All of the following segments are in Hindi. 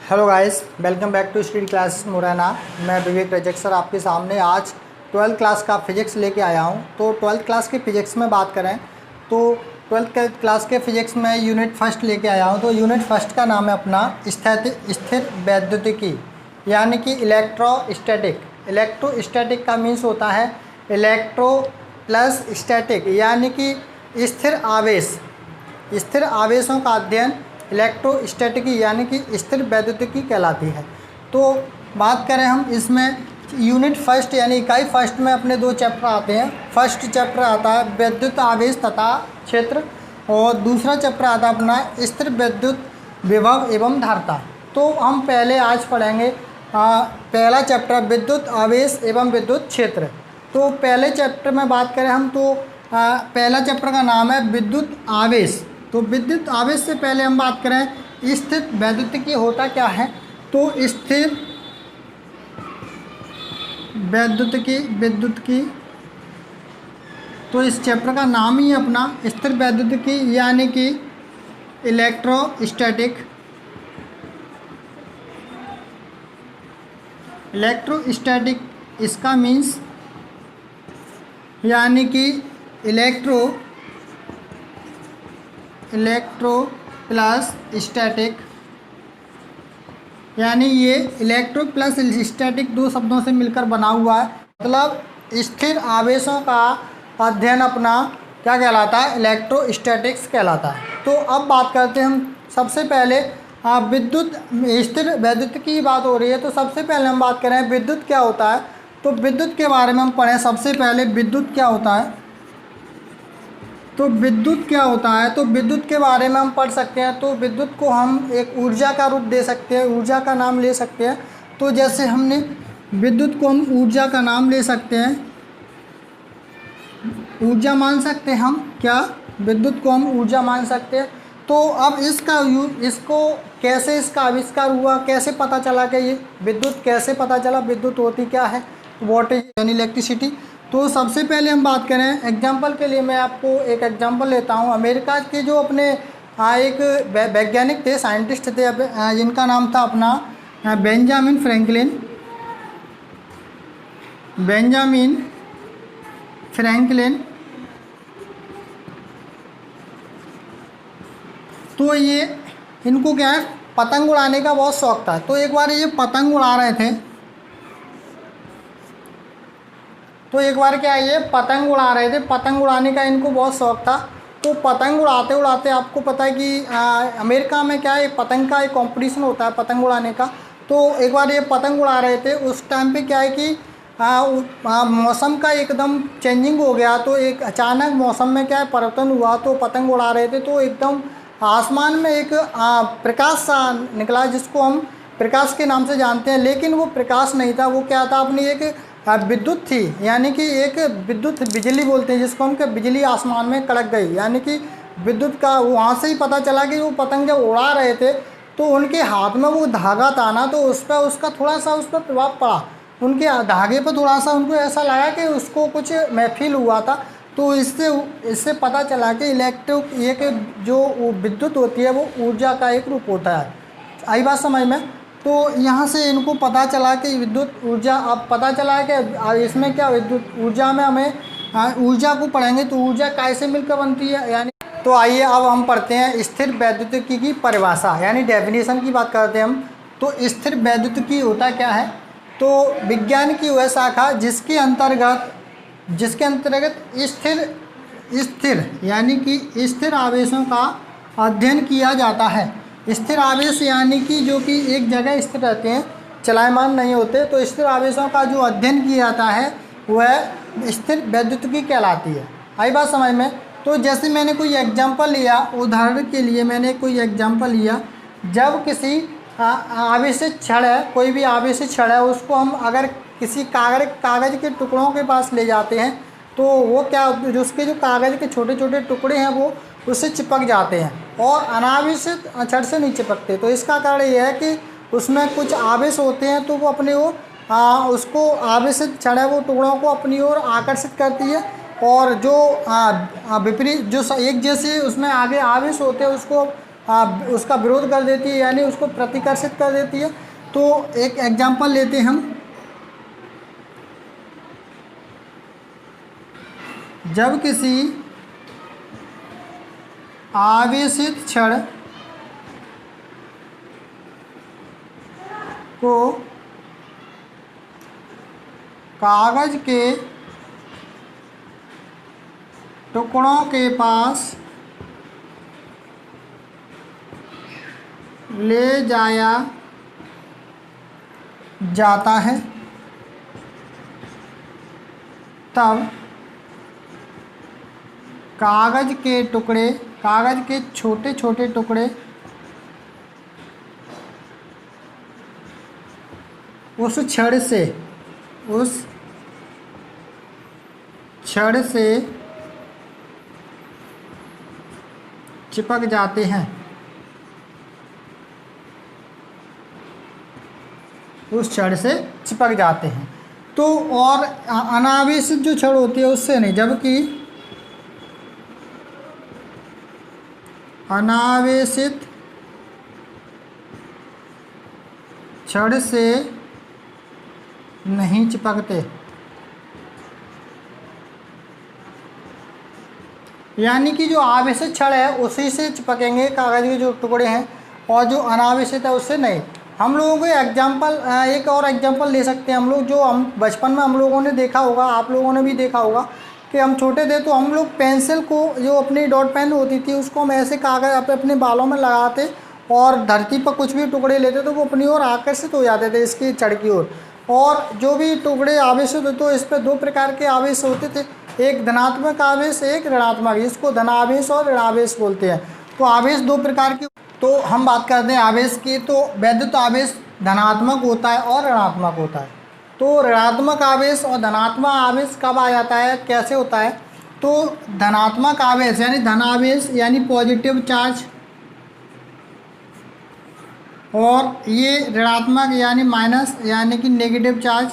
Hello guys, welcome back to study classes Morena. मैं विवेक रजक सर आपके सामने आज 12th क्लास का फिजिक्स लेके आया हूं। तो 12th क्लास के फिजिक्स में बात करें तो 12th क्लास के फिजिक्स में यूनिट फर्स्ट लेके आया हूं। तो यूनिट फर्स्ट का नाम है अपना स्थिर वैद्युतिकी, यानी कि इलेक्ट्रोस्टैटिक। इलेक्ट्रोस्टैटिक का मीन्स होता है इलेक्ट्रो प्लस स्टैटिक, यानी कि स्थिर आवेश, स्थिर आवेशों का अध्ययन इलेक्ट्रोस्टैटिकी यानी कि स्थिर वैद्युतिकी कहलाती है। तो बात करें हम इसमें यूनिट फर्स्ट यानी इकाई फर्स्ट में अपने दो चैप्टर आते हैं। फर्स्ट चैप्टर आता है विद्युत आवेश तथा क्षेत्र, और दूसरा चैप्टर आता है अपना स्थिर विद्युत विभव एवं धारिता। तो हम पहले आज पढ़ेंगे पहला चैप्टर विद्युत आवेश एवं विद्युत क्षेत्र। तो पहले चैप्टर में बात करें हम तो पहला चैप्टर का नाम है विद्युत आवेश। तो विद्युत आवेश से पहले हम बात करें स्थिर वैद्युतिकी होता क्या है। तो स्थिर वैद्युतिकी तो इस चैप्टर का नाम ही अपना स्थिर वैद्युतिकी यानी कि इलेक्ट्रोस्टैटिक। इसका मीन्स यानी कि इलेक्ट्रो प्लस स्टैटिक, यानी ये इलेक्ट्रो प्लस स्टैटिक दो शब्दों से मिलकर बना हुआ है। मतलब स्थिर आवेशों का अध्ययन अपना क्या कहलाता है, इलेक्ट्रोस्टैटिक्स कहलाता है। तो अब बात करते हैं हम सबसे पहले विद्युत स्थिर वैद्युतिकी की बात हो रही है। तो सबसे पहले हम बात करें विद्युत क्या होता है। तो विद्युत के बारे में हम पढ़ें सबसे पहले विद्युत क्या होता है। तो विद्युत क्या होता है, तो विद्युत के बारे में हम पढ़ सकते हैं। तो विद्युत को हम एक ऊर्जा का रूप दे सकते हैं, ऊर्जा का नाम ले सकते हैं। तो जैसे हमने विद्युत को हम ऊर्जा का नाम ले सकते हैं, ऊर्जा मान सकते हैं हम, क्या विद्युत को हम ऊर्जा मान सकते हैं। तो अब इसको कैसे इसका आविष्कार हुआ, कैसे पता चला कि ये विद्युत कैसे पता चला, विद्युत होती क्या है, वोल्टेज यानी इलेक्ट्रिसिटी। तो सबसे पहले हम बात करें एग्जाम्पल के लिए, मैं आपको एक एग्जाम्पल लेता हूं। अमेरिका के जो अपने एक वैज्ञानिक थे, साइंटिस्ट थे, जिनका नाम था अपना बेंजामिन फ्रैंकलिन। तो ये इनको क्या है, पतंग उड़ाने का बहुत शौक था। तो एक बार ये पतंग उड़ा रहे थे, तो एक बार क्या ये पतंग उड़ा रहे थे, पतंग उड़ाने का इनको बहुत शौक था। तो पतंग उड़ाते उड़ाते आपको पता है कि अमेरिका में क्या है, पतंग का एक कंपटीशन होता है पतंग उड़ाने का। तो एक बार ये पतंग उड़ा रहे थे, उस टाइम पे क्या है कि मौसम का एकदम चेंजिंग हो गया। तो एक अचानक मौसम में क्या है परिवर्तन हुआ। तो पतंग उड़ा रहे थे तो एकदम आसमान में एक प्रकाश सा निकला, जिसको हम प्रकाश के नाम से जानते हैं। लेकिन वो प्रकाश नहीं था, वो क्या था, अपनी एक विद्युत थी, यानी कि एक विद्युत बिजली बोलते हैं जिसको हम, कि बिजली आसमान में कड़क गई। यानी कि विद्युत का वहाँ से ही पता चला कि वो पतंग जब उड़ा रहे थे तो उनके हाथ में वो धागा था ना, तो उस पर उसका थोड़ा सा उस पर प्रभाव पड़ा, उनके धागे पर थोड़ा सा उनको ऐसा लगा कि उसको कुछ महफिल हुआ था। तो इससे पता चला कि एक जो विद्युत होती है वो ऊर्जा का एक रूप होता है। आई बात समझ में। तो यहाँ से इनको पता चला कि विद्युत ऊर्जा, अब पता चला है कि इसमें क्या विद्युत ऊर्जा में हमें ऊर्जा को पढ़ेंगे तो ऊर्जा कैसे मिलकर बनती है। यानी तो आइए अब हम पढ़ते हैं स्थिर वैद्युतिकी की परिभाषा यानी डेफिनेशन की बात करते हैं हम। तो स्थिर वैद्युतिकी होता क्या है। तो विज्ञान की वह शाखा जिसके अंतर्गत स्थिर यानी कि स्थिर आवेशों का अध्ययन किया जाता है। स्थिर आवेश यानी कि जो कि एक जगह स्थिर रहते हैं, चलायमान नहीं होते। तो स्थिर आवेशों का जो अध्ययन किया जाता है वह स्थिर वैद्युतिकी कहलाती है। आई बात समझ में। तो जैसे मैंने कोई एग्जांपल लिया, उदाहरण के लिए मैंने कोई एग्जांपल लिया, जब किसी आवेशित छड़ है, कोई भी आवेशित छड़ है, उसको हम अगर किसी कागज़ के टुकड़ों के पास ले जाते हैं तो वो क्या, उसके जो कागज़ के छोटे छोटे टुकड़े हैं वो उससे चिपक जाते हैं, और अनावेशित छड़ से नहीं चिपकते। तो इसका कारण ये है कि उसमें कुछ आवेश होते हैं, तो वो अपनी ओर उसको आवेशित छड़ है वो टुकड़ों को अपनी ओर आकर्षित करती है, और जो विपरीत जो एक जैसे उसमें आगे आवेश होते हैं उसको उसका विरोध कर देती है, यानी उसको प्रतिकर्षित कर देती है। तो एक एग्जाम्पल लेते हैं हम, जब किसी आवेशित छड़ को कागज के टुकड़ों के पास ले जाया जाता है, तब कागज के छोटे छोटे टुकड़े उस छड़ से चिपक जाते हैं। उस छड़ से चिपक जाते हैं। तो और अनावेशित जो छड़ होती है उससे नहीं, जबकि अनावेशित छड़ से नहीं चिपकते। यानी कि जो आवेशित छड़ है उसी से चिपकेंगे कागज़ के जो टुकड़े हैं, और जो अनावेशित है उससे नहीं। हम लोगों को एक और एग्जांपल ले सकते हैं हम लोग, जो हम बचपन में हम लोगों ने देखा होगा, आप लोगों ने भी देखा होगा कि हम छोटे थे तो हम लोग पेंसिल को, जो अपनी डॉट पेन होती थी, उसको हम ऐसे कागज़ अपने बालों में लगाते और धरती पर कुछ भी टुकड़े लेते तो वो अपनी ओर आकर्षित हो जाते थे, इसकी छड़ की ओर। और जो भी टुकड़े आवेशित होते तो इस पर दो प्रकार के आवेश होते थे, एक धनात्मक आवेश, एक ऋणात्मक। इसको धनावेश और ऋणावेश बोलते हैं। तो आवेश दो प्रकार के। तो हम बात करते हैं आवेश की। तो वैद्युत आवेश धनात्मक होता है और ऋणात्मक होता है। तो ऋणात्मक आवेश और धनात्मक आवेश कब आ जाता है, कैसे होता है? तो धनात्मक आवेश यानी धनावेश यानी पॉजिटिव चार्ज, और ये ऋणात्मक यानी माइनस यानी कि नेगेटिव चार्ज।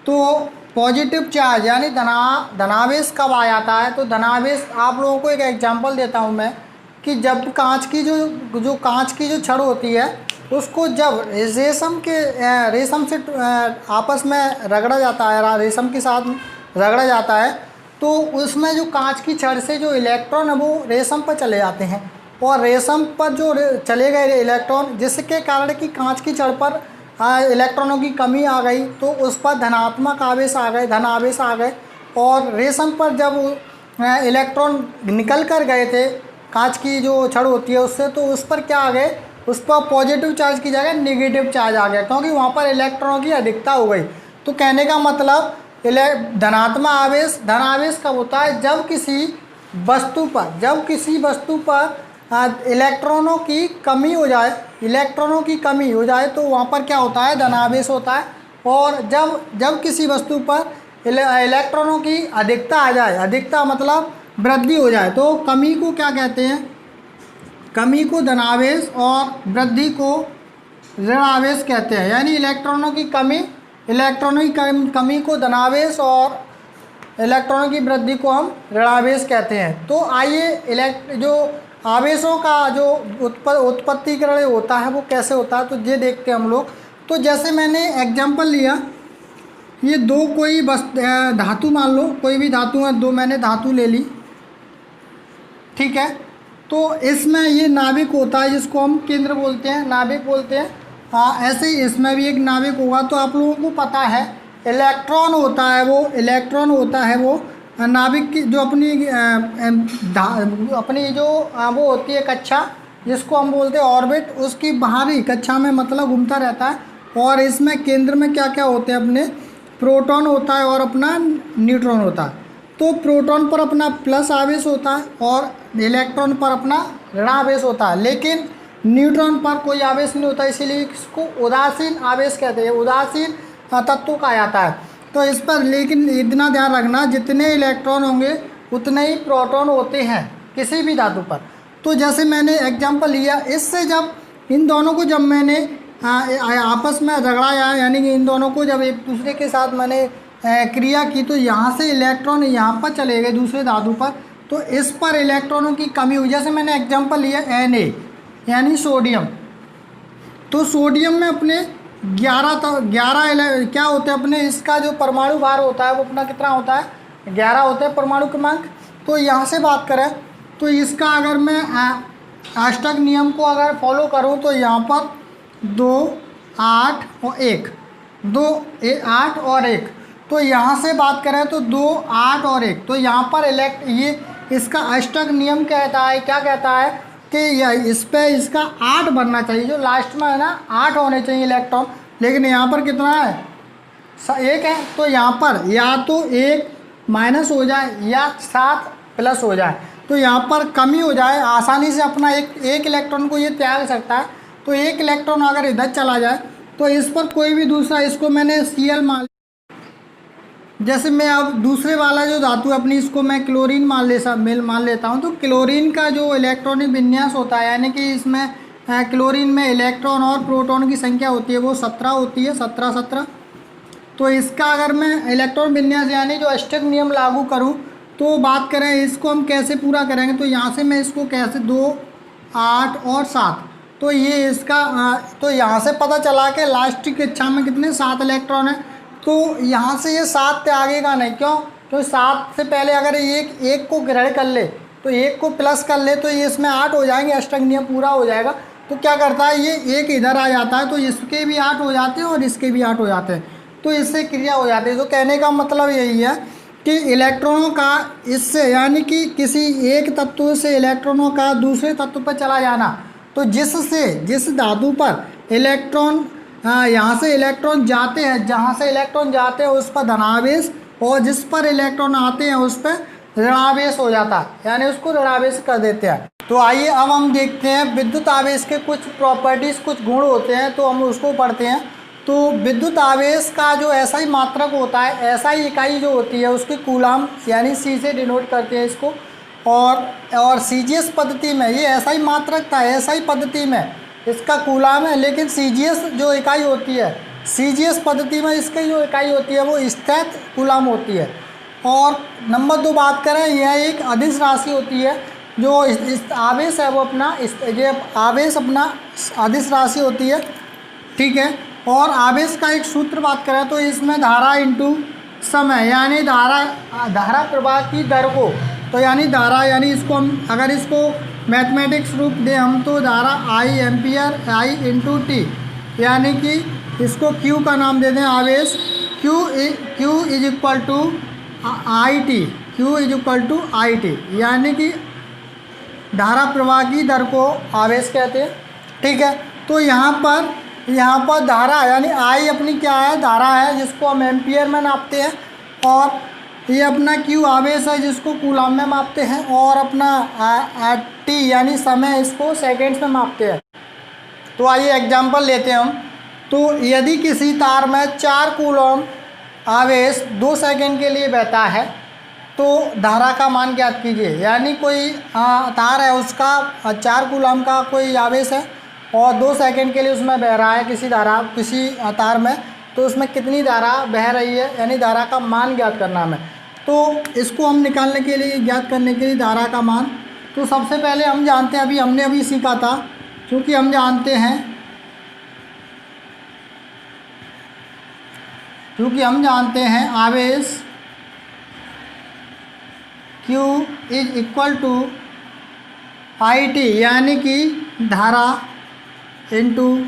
तो पॉजिटिव चार्ज यानी धनावेश कब आ जाता है? तो धनावेश, आप लोगों को एक एग्जांपल देता हूँ मैं, कि जब कांच की जो छड़ होती है उसको जब रेशम से आपस में रगड़ा जाता है, रेशम के साथ रगड़ा जाता है, तो उसमें जो कांच की छड़ से जो इलेक्ट्रॉन है वो रेशम पर चले जाते हैं, और रेशम पर जो चले गए इलेक्ट्रॉन, जिसके कारण कि कांच की छड़ पर इलेक्ट्रॉनों की कमी आ गई, तो उस पर धनात्मक आवेश आ गए, धन आवेश आ गए। और रेशम पर जब इलेक्ट्रॉन निकल कर गए थे कांच की जो छड़ होती है उससे, तो उस पर क्या आ गए, उस पर पॉजिटिव चार्ज की जगह नेगेटिव चार्ज आ गया, क्योंकि वहाँ पर इलेक्ट्रॉनों की अधिकता हो गई। तो कहने का मतलब धनात्मक आवेश, धन आवेश कब होता है? जब किसी वस्तु पर इलेक्ट्रॉनों की कमी हो जाए, तो वहाँ पर क्या होता है, धनावेश होता है। और जब किसी वस्तु पर इलेक्ट्रॉनों की अधिकता आ जाए, अधिकता मतलब वृद्धि हो जाए, तो कमी को क्या कहते हैं? कमी को धनावेश और वृद्धि को ऋणावेश कहते हैं। यानी इलेक्ट्रॉनों की कमी को धनावेश और इलेक्ट्रॉनों की वृद्धि को हम ऋणावेश कहते हैं। तो आइए जो आवेशों का जो उत्पत्तिकरण होता है वो कैसे होता है, तो ये देखते हैं हम लोग। तो जैसे मैंने एग्जांपल लिया, ये दो कोई धातु मान लो, कोई भी धातु है, दो मैंने धातु ले ली, ठीक है। तो इसमें ये नाभिक होता है जिसको हम केंद्र बोलते हैं, नाभिक बोलते हैं। हाँ, ऐसे ही इसमें भी एक नाभिक होगा। तो आप लोगों को पता है इलेक्ट्रॉन होता है वो नाभिक की जो अपनी जो वो होती है कक्षा, जिसको हम बोलते हैं ऑर्बिट, उसकी बाहरी कक्षा में मतलब घूमता रहता है। और इसमें केंद्र में क्या क्या होते हैं, अपने प्रोटॉन होता है और अपना न्यूट्रॉन होता है। तो प्रोटॉन पर अपना प्लस आवेश होता है और इलेक्ट्रॉन पर अपना ऋणावेश होता है, लेकिन न्यूट्रॉन पर कोई आवेश नहीं होता, इसीलिए इसको उदासीन आवेश कहते हैं, उदासीन तत्व कहा जाता है। तो इस पर लेकिन इतना ध्यान रखना, जितने इलेक्ट्रॉन होंगे उतने ही प्रोटॉन होते हैं किसी भी धातु पर। तो जैसे मैंने एग्जांपल लिया, इससे जब इन दोनों को जब मैंने आपस में रगड़ाया, यानी कि इन दोनों को जब एक दूसरे के साथ मैंने क्रिया की, तो यहाँ से इलेक्ट्रॉन यहाँ पर चले गए दूसरे धातु पर, तो इस पर इलेक्ट्रॉनों की कमी हुई। जैसे मैंने एग्जांपल लिया Na यानी सोडियम, तो सोडियम में अपने 11 क्या होते हैं अपने, इसका जो परमाणु भार होता है वो अपना कितना होता है, 11 होता है परमाणु क्रमांक। तो यहाँ से बात करें तो इसका अगर मैं अष्टक नियम को अगर फॉलो करूँ तो यहाँ पर 2 8 और 1, 8 और 1, तो यहाँ से बात करें तो 2 8 और 1, तो यहाँ पर ये इसका अष्टक नियम कहता है, क्या कहता है कि इस पे इसका 8 बनना चाहिए, जो लास्ट में है ना 8 होने चाहिए इलेक्ट्रॉन, लेकिन यहाँ पर कितना है 1 है। तो यहाँ पर या तो 1 माइनस हो जाए या 7 प्लस हो जाए, तो यहाँ पर कमी हो जाए, आसानी से अपना एक इलेक्ट्रॉन को ये त्याग सकता है। तो एक इलेक्ट्रॉन अगर इधर चला जाए तो इस पर कोई भी दूसरा, इसको मैंने Cl मान, जैसे मैं अब दूसरे वाला जो धातु है अपनी, इसको मैं क्लोरीन मान लेता हूँ। तो क्लोरीन का जो इलेक्ट्रॉनिक विन्यास होता है, यानी कि इसमें क्लोरीन में इलेक्ट्रॉन और प्रोटॉन की संख्या होती है वो 17 होती है, 17। तो इसका अगर मैं इलेक्ट्रॉन विन्यास यानी जो अष्टक नियम लागू करूँ तो बात करें इसको हम कैसे पूरा करेंगे, तो यहाँ से मैं इसको कैसे 2 8 और 7, तो ये इसका तो यहाँ से पता चला कि लास्ट की कक्षा में कितने 7 इलेक्ट्रॉन है। तो यहाँ से ये 7 से आगे का नहीं, क्यों, तो 7 से पहले अगर एक को ग्रहण कर ले तो 1 को प्लस कर ले तो ये इसमें 8 हो जाएंगे, अष्टक नियम पूरा हो जाएगा। तो क्या करता है ये 1 इधर आ जाता है, तो इसके भी 8 हो जाते हैं और इसके भी 8 हो जाते हैं, तो इससे क्रिया हो जाती है। तो कहने का मतलब यही है कि इलेक्ट्रॉनों का इससे, यानी कि किसी एक तत्व से इलेक्ट्रॉनों का दूसरे तत्व पर चला जाना, तो जिस धातु पर इलेक्ट्रॉन यहाँ से इलेक्ट्रॉन जाते हैं, जहाँ से इलेक्ट्रॉन जाते हैं उस पर धनावेश, और जिस पर इलेक्ट्रॉन आते हैं उस पर ऋणावेश हो जाता है, यानी उसको ऋणावेश कर देते हैं। तो आइए अब हम देखते हैं विद्युत आवेश के कुछ प्रॉपर्टीज़, कुछ गुण होते हैं, तो हम उसको पढ़ते हैं। तो विद्युत आवेश का जो ऐसा ही मात्रक होता है, ऐसा ही इकाई जो होती है उसकी कूलाम यानी C से डिनोट करते हैं इसको, और CGS पद्धति में ये ऐसा ही मात्रक था, ऐसा ही पद्धति में इसका कूलाम है, लेकिन CGS जो इकाई होती है, CGS पद्धति में इसकी जो इकाई होती है वो स्थैत कूलाम होती है। और नंबर 2 बात करें, यह एक अदिश राशि होती है, जो इस आवेश है वो अपना ये आवेश अपना अदिश राशि होती है, ठीक है। और आवेश का एक सूत्र बात करें तो इसमें धारा इंटू समय, यानी धारा प्रवाह की दर को, तो यानी धारा, यानी इसको हम अगर इसको मैथमेटिक्स रूप दें हम, तो धारा I ampere I into T, यानी कि इसको Q का नाम दे दें आवेश, Q is equal to I T, यानी कि धारा प्रवाह की दर को आवेश कहते हैं, ठीक है। तो यहाँ पर धारा यानी I अपनी क्या है, धारा है जिसको हम एम्पियर में नापते हैं, और ये अपना Q आवेश है जिसको कूलाम में मापते हैं, और अपना T यानी समय इसको सेकेंड्स में मापते हैं। तो आइए एग्जांपल लेते हैं हम। तो यदि किसी तार में 4 कूलम आवेश 2 सेकंड के लिए बहता है तो धारा का मान ज्ञात कीजिए। यानी कोई तार है, उसका 4 कूलम का कोई आवेश है और 2 सेकंड के लिए उसमें बह रहा है किसी तार में, तो उसमें कितनी धारा बह रही है, यानी धारा का मान ज्ञात करना हमें। तो इसको हम निकालने के लिए, ज्ञात करने के लिए धारा का मान, तो सबसे पहले हम जानते हैं, हमने अभी सीखा था, क्योंकि हम जानते हैं आवेश Q is equal to I T, यानी कि धारा इनटू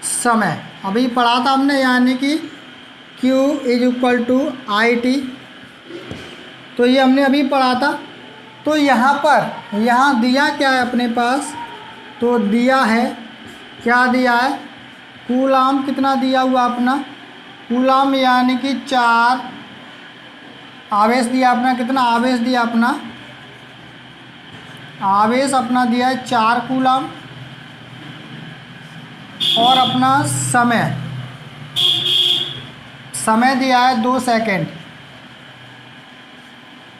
समय। अभी पढ़ा था हमने, यानी कि Q is equal to I T, तो ये हमने अभी पढ़ा था। तो यहाँ दिया क्या है अपने पास, तो दिया है, क्या दिया है, कूलाम कितना दिया हुआ अपना, कूलाम यानी कि 4 आवेश दिया अपना, कितना आवेश दिया अपना, आवेश अपना दिया है 4 कूलाम, और अपना समय दिया है 2 सेकंड,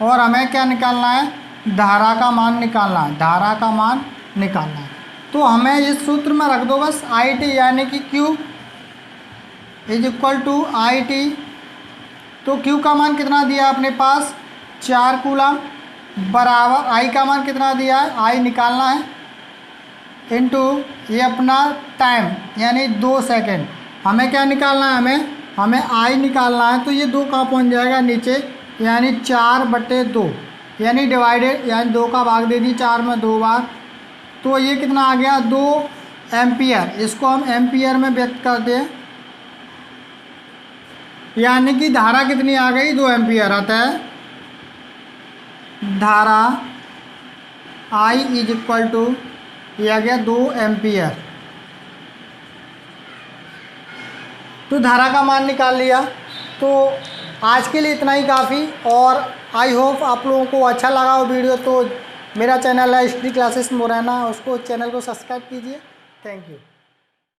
और हमें क्या निकालना है, धारा का मान निकालना है। तो हमें इस सूत्र में रख दो बस आई टी, यानी कि Q is equal to I T. तो Q का मान कितना दिया अपने पास, 4 कूलम, बराबर आई का मान कितना दिया है, आई निकालना है इनटू ये अपना टाइम यानी 2 सेकंड। हमें क्या निकालना है, हमें आई निकालना है। तो ये 2 कहाँ पहुँच जाएगा नीचे, यानी 4/2 यानी डिवाइडेड, यानी 2 का भाग दे दी 4 में 2 बार। तो ये कितना आ गया 2 एम्पियर। इसको हम एम्पियर में व्यक्त करते हैं, यानी कि धारा कितनी आ गई 2 एम्पियर आता है। धारा I इज इक्वल टू ये आ गया 2 एम्पियर। तो धारा का मान निकाल लिया। तो आज के लिए इतना ही काफ़ी, और आई होप आप लोगों को अच्छा लगा हो वीडियो। तो मेरा चैनल है हिस्ट्री क्लासेस मोरैना, उसको चैनल को सब्सक्राइब कीजिए। Thank you.